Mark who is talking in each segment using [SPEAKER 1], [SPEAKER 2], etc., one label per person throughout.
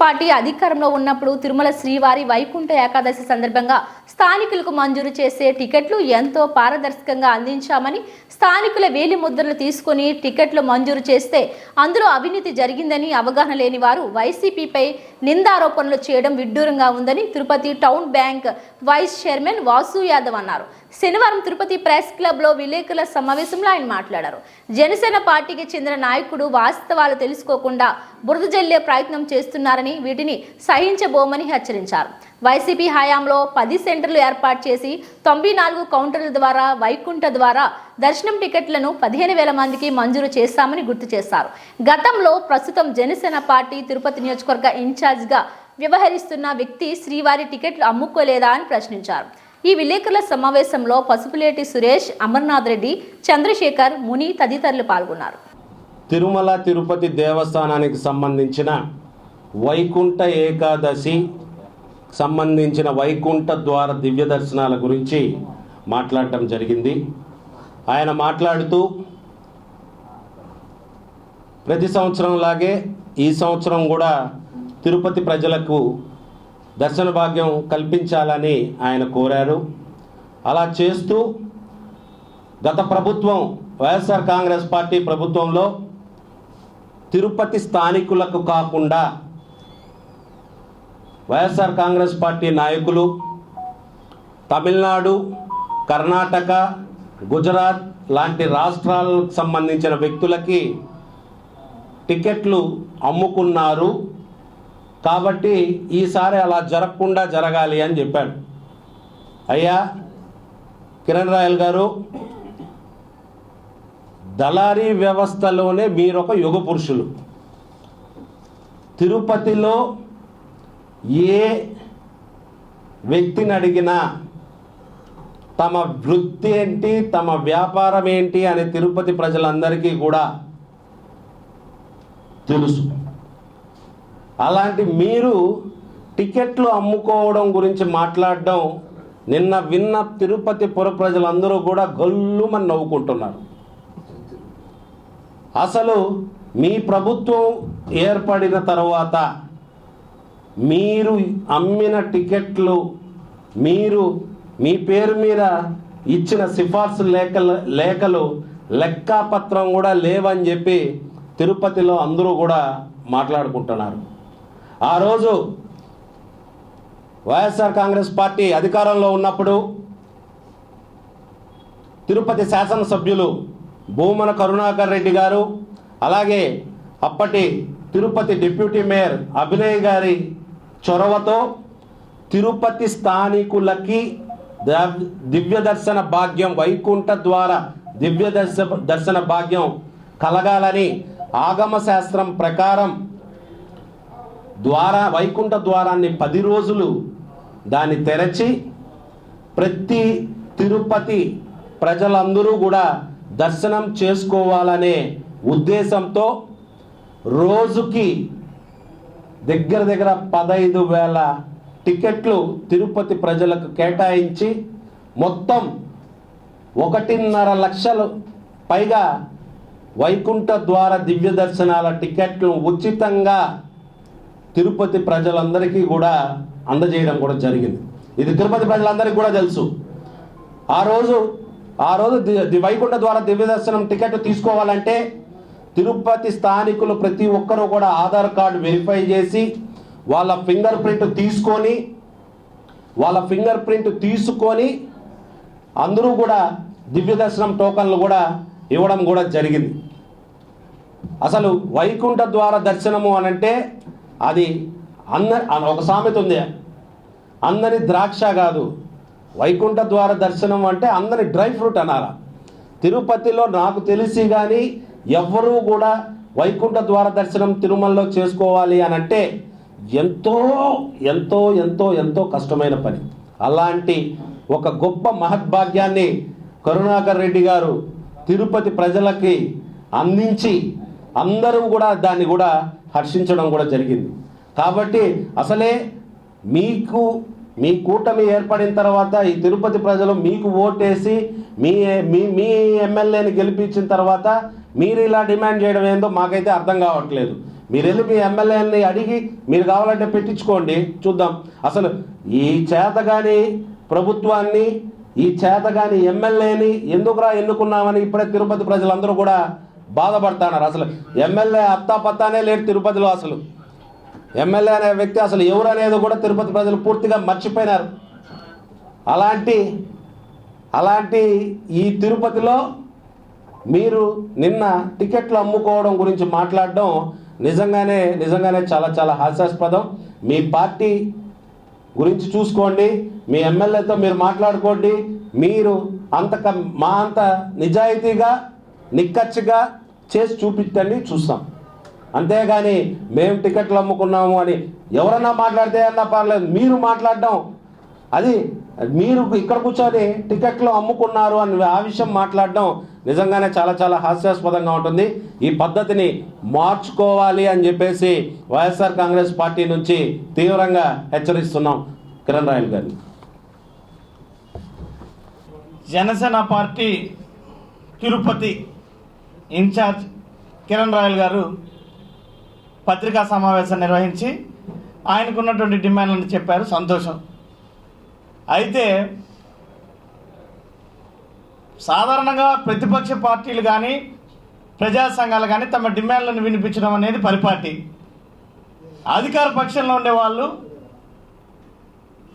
[SPEAKER 1] Party అధికారంలో ఉన్నప్పుడు తిరుమల శ్రీవారి వైకుంఠ ఏకాదశి సందర్భంగా స్థానికులకు మంజూరు చేసే టికెట్లు ఎంతో పారదర్శకంగా అందించామని, స్థానికుల వేలి ముద్రలు తీసుకుని టికెట్లు మంజూరు చేస్తే అందులో అవినీతి జరిగిందని అవగాహన లేని వారు వైసీపీపై నిందారోపణలు చేయడం విడ్డూరంగా ఉందని Tirupati town bank vice chairman Vasu Yadav అన్నారు. శనివారం తిరుపతి ప్రెస్ క్లబ్లో విలేకరుల సమావేశంలో ఆయన మాట్లాడారు. జనసేన పార్టీకి చెందిన నాయకుడు వాస్తవాలు తెలుసుకోకుండా బురద జల్లే ప్రయత్నం చేస్తున్నారని, వీటిని సహించబోమని హెచ్చరించారు. వైసీపీ హయాంలో 10 సెంటర్లు ఏర్పాటు చేసి 94 కౌంటర్ల ద్వారా వైకుంఠ ద్వారా దర్శనం టికెట్లను 15,000 మందికి మంజూరు చేశామని గుర్తు చేశారు. గతంలో ప్రస్తుతం జనసేన పార్టీ తిరుపతి నియోజకవర్గ ఇన్ఛార్జిగా వ్యవహరిస్తున్న వ్యక్తి శ్రీవారి టికెట్లు అమ్ముకోలేదా అని ప్రశ్నించారు. ఈ విలేకరుల సమావేశంలో పసుపులేటి సురేష్, అమర్నాథ్ రెడ్డి, చంద్రశేఖర్, ముని తదితరులు పాల్గొన్నారు.
[SPEAKER 2] తిరుమల తిరుపతి దేవస్థానానికి సంబంధించిన వైకుంఠ ఏకాదశి సంబంధించిన వైకుంఠ ద్వార దివ్య దర్శనాల గురించి మాట్లాడటం జరిగింది. ఆయన మాట్లాడుతూ ప్రతి సంవత్సరం లాగే ఈ సంవత్సరం కూడా తిరుపతి ప్రజలకు దర్శన భాగ్యం కల్పించాలని ఆయన కోరారు. అలా చేస్తూ గత ప్రభుత్వం వైఎస్ఆర్ కాంగ్రెస్ పార్టీ ప్రభుత్వంలో తిరుపతి స్థానికులకు కాకుండా వైఎస్ఆర్ కాంగ్రెస్ పార్టీ నాయకులు తమిళనాడు, కర్ణాటక, గుజరాత్ లాంటి రాష్ట్రాలకు సంబంధించిన వ్యక్తులకి టికెట్లు అమ్ముకున్నారు. కాబట్టి ఈసారి అలా జరగకుండా జరగాలి అని చెప్పాడు. అయ్యా కిరణ్ రాయల్ గారు, దళారీ వ్యవస్థలోనే మీరొక యుగ పురుషులు. తిరుపతిలో ఏ వ్యక్తిని అడిగినా తమ వృత్తి ఏంటి, తమ వ్యాపారం ఏంటి అని తిరుపతి ప్రజలందరికీ కూడా తెలుసు. అలాంటి మీరు టికెట్లు అమ్ముకోవడం గురించి మాట్లాడడం నిన్న విన్న తిరుపతి పుర ప్రజలందరూ కూడా గల్లుమని నవ్వుకుంటున్నారు. అసలు మీ ప్రభుత్వం ఏర్పడిన తర్వాత మీరు అమ్మిన టికెట్లు, మీరు మీ పేరు మీద ఇచ్చిన సిఫార్సు లేఖలు లెక్కాపత్రం కూడా లేవని చెప్పి తిరుపతిలో అందరూ కూడా మాట్లాడుకుంటున్నారు. ఆ రోజు వైఎస్ఆర్ కాంగ్రెస్ పార్టీ అధికారంలో ఉన్నప్పుడు తిరుపతి శాసనసభ్యులు భూమన కరుణాకర్ రెడ్డి గారు, అలాగే అప్పటి తిరుపతి డిప్యూటీ మేయర్ అభినయ్ గారి చొరవతో తిరుపతి స్థానికులకి దివ్య దర్శన భాగ్యం, వైకుంఠ ద్వారా దివ్య దర్శన భాగ్యం కలగాలని ఆగమ శాస్త్రం ప్రకారం వైకుంఠ ద్వారాన్ని 10 రోజులు దాన్ని తెరచి ప్రతి తిరుపతి ప్రజలందరూ కూడా దర్శనం చేసుకోవాలనే ఉద్దేశంతో రోజుకి దగ్గర 15,000 టికెట్లు తిరుపతి ప్రజలకు కేటాయించి మొత్తం 1.5 లక్షలు పైగా వైకుంఠ ద్వార దివ్య దర్శనాల టికెట్లు ఉచితంగా తిరుపతి ప్రజలందరికీ కూడా అందజేయడం కూడా జరిగింది. ఇది తిరుపతి ప్రజలందరికీ కూడా తెలుసు. ఆ రోజు వైకుంఠ ద్వార దివ్య దర్శనం టికెట్ తీసుకోవాలంటే తిరుపతి స్థానికులు ప్రతి ఒక్కరూ కూడా ఆధార్ కార్డు వెరిఫై చేసి వాళ్ళ ఫింగర్ ప్రింట్ తీసుకొని అందరూ కూడా దివ్య దర్శనం టోకన్లు కూడా ఇవ్వడం కూడా జరిగింది. అసలు వైకుంఠ ద్వార దర్శనము అనంటే అది ఒక సామెత ఉంది, అందరి ద్రాక్ష కాదు, వైకుంఠ ద్వార దర్శనం అంటే అందరి డ్రై ఫ్రూట్ అనాలా. తిరుపతిలో నాకు తెలిసి కానీ ఎవ్వరూ కూడా వైకుంఠ ద్వార దర్శనం తిరుమలలో చేసుకోవాలి అని అంటే ఎంతో ఎంతో ఎంతో ఎంతో కష్టమైన పని. అలాంటి ఒక గొప్ప మహద్భాగ్యాన్ని కరుణాకర్ రెడ్డి గారు తిరుపతి ప్రజలకి అందించి అందరూ కూడా దాన్ని కూడా హర్షించడం కూడా జరిగింది. కాబట్టి అసలే మీ కూటమి ఏర్పడిన తర్వాత ఈ తిరుపతి ప్రజలు మీకు ఓటేసి మీ ఎమ్మెల్యేని గెలిపించిన తర్వాత మీరు ఇలా డిమాండ్ చేయడం ఏందో మాకైతే అర్థం కావట్లేదు. మీరు వెళ్ళి మీ ఎమ్మెల్యేని అడిగి మీరు కావాలంటే పెట్టించుకోండి, చూద్దాం. అసలు ఈ చేతగాని ప్రభుత్వాన్ని, ఈ చేతగాని ఎమ్మెల్యేని ఎందుకురా ఎన్నుకున్నామని ఇప్పుడే తిరుపతి ప్రజలందరూ కూడా బాధపడుతున్నారు. అసలు ఎమ్మెల్యే అత్తాపత్తానే లేడు తిరుపతిలో. అసలు ఎమ్మెల్యే అనే వ్యక్తి అసలు ఎవరు అనేది కూడా తిరుపతి ప్రజలు పూర్తిగా మర్చిపోయినారు. అలాంటి ఈ తిరుపతిలో మీరు నిన్న టికెట్లు అమ్ముకోవడం గురించి మాట్లాడడం నిజంగానే చాలా చాలా హాస్యాస్పదం. మీ పార్టీ గురించి చూసుకోండి, మీ ఎమ్మెల్యేతో మీరు మాట్లాడుకోండి. మీరు మా అంత నిజాయితీగా నిక్కచ్చిగా చేసి చూపించండి, చూస్తాం. అంతేగాని మేము టికెట్లు అమ్ముకున్నాము అని ఎవరన్నా మాట్లాడితే అన్నా పర్లేదు, మీరు మాట్లాడడం అది మీరు ఇక్కడ కూర్చొని టికెట్లు అమ్ముకున్నారు అని ఆ విషయం మాట్లాడడం నిజంగానే చాలా చాలా హాస్యాస్పదంగా ఉంటుంది. ఈ పద్ధతిని మార్చుకోవాలి అని చెప్పేసి వైఎస్ఆర్ కాంగ్రెస్ పార్టీ నుంచి తీవ్రంగా హెచ్చరిస్తున్నాం కిరణ్ రాయల్ గారిని.
[SPEAKER 3] జనసేన పార్టీ తిరుపతి ఇన్ఛార్జ్ కిరణ్ రాయల్ గారు పత్రికా సమావేశం నిర్వహించి ఆయనకున్నటువంటి డిమాండ్లను చెప్పారు, సంతోషం. అయితే సాధారణంగా ప్రతిపక్ష పార్టీలు కానీ ప్రజా సంఘాలు కానీ తమ డిమాండ్లను వినిపించడం అనేది పరిపాటి. అధికార పక్షంలో ఉండే వాళ్ళు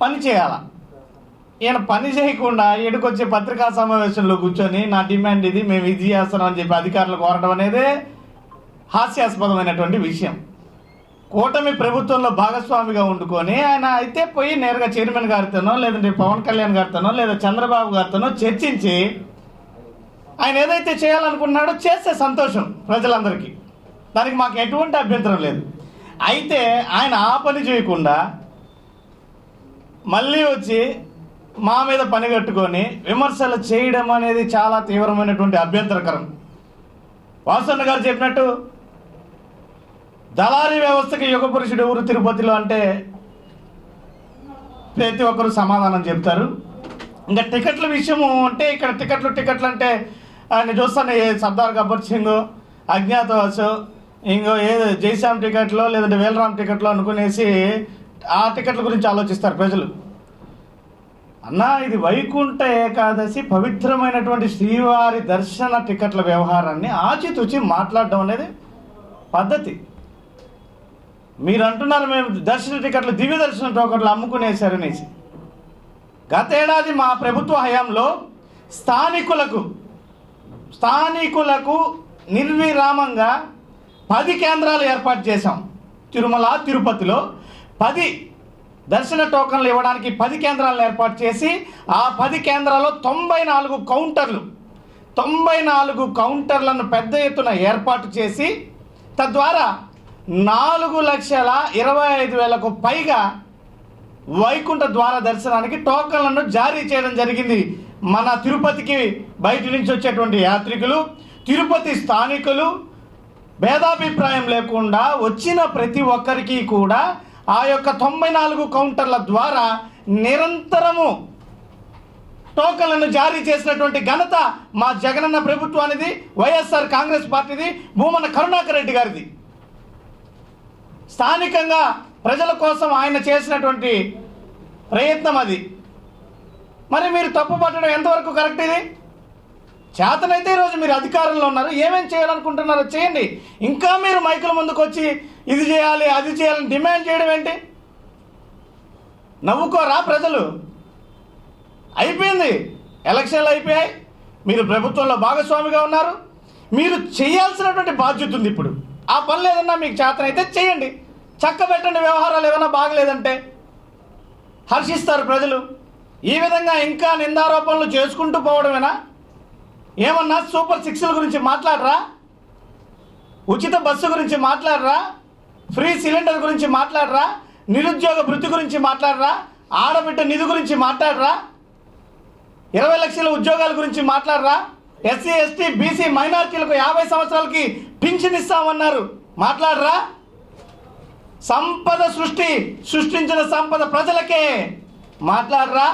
[SPEAKER 3] పని చేయాల. ఈయన పని చేయకుండా ఈడకొచ్చే పత్రికా సమావేశంలో కూర్చొని నా డిమాండ్ ఇది, మేము ఇది చేస్తున్నాం అని చెప్పి అధికారులు కోరడం అనేది హాస్యాస్పదమైనటువంటి విషయం. కూటమి ప్రభుత్వంలో భాగస్వామిగా ఉండుకొని ఆయన అయితే పోయి నేరుగా చైర్మన్ గారితోనో లేదంటే పవన్ కళ్యాణ్ గారితోనో లేదా చంద్రబాబు గారితోనో చర్చించి ఆయన ఏదైతే చేయాలనుకున్నాడో చేస్తే సంతోషం ప్రజలందరికీ, దానికి మాకు ఎటువంటి అభ్యంతరం లేదు. అయితే ఆయన ఆ పని చేయకుండా మళ్ళీ వచ్చి మా మీద పని కట్టుకొని విమర్శలు చేయడం అనేది చాలా తీవ్రమైనటువంటి అభ్యంతరకరం. వాసన్న గారు చెప్పినట్టు దళారీ వ్యవస్థకి యుగ పురుషుడు ఎవరు తిరుపతిలో అంటే ప్రతి ఒక్కరు సమాధానం చెప్తారు. ఇంకా టికెట్ల విషయము అంటే ఇక్కడ టికెట్లు అంటే ఆయన చూస్తాను సర్దార్ గబ్బర్ సింగ్, అజ్ఞాతవాసు, ఇంకో ఏదో జైశాం టికెట్లో లేదంటే వేలరాం టికెట్లో అనుకునేసి ఆ టికెట్ల గురించి ఆలోచిస్తారు ప్రజలు. అన్నా, ఇది వైకుంఠ ఏకాదశి పవిత్రమైనటువంటి శ్రీవారి దర్శన టికెట్ల వ్యవహారాన్ని ఆచితూచి మాట్లాడడం అనేది పద్ధతి. మీరు అంటున్నారు మేము దర్శన టికెట్లు, దివ్య దర్శన టోకెట్లు అమ్ముకునేశారనేసి. గతేడాది మా ప్రభుత్వ హయాంలో స్థానికులకు నిర్విరామంగా 10 కేంద్రాలు ఏర్పాటు చేశాం. తిరుపతిలో 10 దర్శన టోకన్లు ఇవ్వడానికి 10 కేంద్రాలను ఏర్పాటు చేసి ఆ 10 కేంద్రాల్లో 94 కౌంటర్లను పెద్ద ఎత్తున ఏర్పాటు చేసి తద్వారా 4,25,000కు పైగా వైకుంఠ ద్వార దర్శనానికి టోకన్లను జారీ చేయడం జరిగింది. మన తిరుపతికి బయట నుంచి వచ్చేటువంటి యాత్రికులు, తిరుపతి స్థానికులు భేదాభిప్రాయం లేకుండా వచ్చిన ప్రతి ఒక్కరికి కూడా ఆ యొక్క 94 కౌంటర్ల ద్వారా నిరంతరము టోకన్లను జారీ చేసినటువంటి ఘనత మా జగనన్న ప్రభుత్వానిది, వైఎస్ఆర్ కాంగ్రెస్ పార్టీది, భూమన కరుణాకర్ రెడ్డి గారిది. స్థానికంగా ప్రజల కోసం ఆయన చేసినటువంటి ప్రయత్నం అది. మరి మీరు తప్పు పట్టడం ఎంతవరకు కరెక్ట్? ఇది చేతనైతే ఈరోజు మీరు అధికారంలో ఉన్నారు, ఏమేం చేయాలనుకుంటున్నారో చేయండి. ఇంకా మీరు మైకుల ముందుకు వచ్చి ఇది చేయాలి అది చేయాలని డిమాండ్ చేయడం ఏంటి? నవ్వుకోరా ప్రజలు? అయిపోయింది, ఎలక్షన్లు అయిపోయాయి, మీరు ప్రభుత్వంలో భాగస్వామిగా ఉన్నారు, మీరు చేయాల్సినటువంటి బాధ్యత ఉంది. ఇప్పుడు ఆ పనులు ఏదన్నా మీకు చేతనైతే చేయండి, చక్కబెట్టండి. వ్యవహారాలు ఏమైనా బాగలేదంటే హర్షిస్తారు ప్రజలు. ఈ విధంగా ఇంకా నిందారోపణలు చేసుకుంటూ పోవడమేనా? ఏమన్నా సూపర్ 6ల గురించి మాట్లాడరా? ఉచిత బస్సు గురించి మాట్లాడరా? ఫ్రీ సిలిండర్ గురించి మాట్లాడరా? నిరుద్యోగ భృతి గురించి మాట్లాడరా? ఆడబిడ్డ నిధి గురించి మాట్లాడరా? 20 లక్షల ఉద్యోగాల గురించి మాట్లాడరా? ఎస్సీ ఎస్టీ బీసీ మైనార్టీలకు 50 సంవత్సరాలకి పింఛన్ ఇస్తామన్నారు, మాట్లాడరా? సంపద సృష్టించిన సంపద ప్రజలకే, మాట్లాడరా?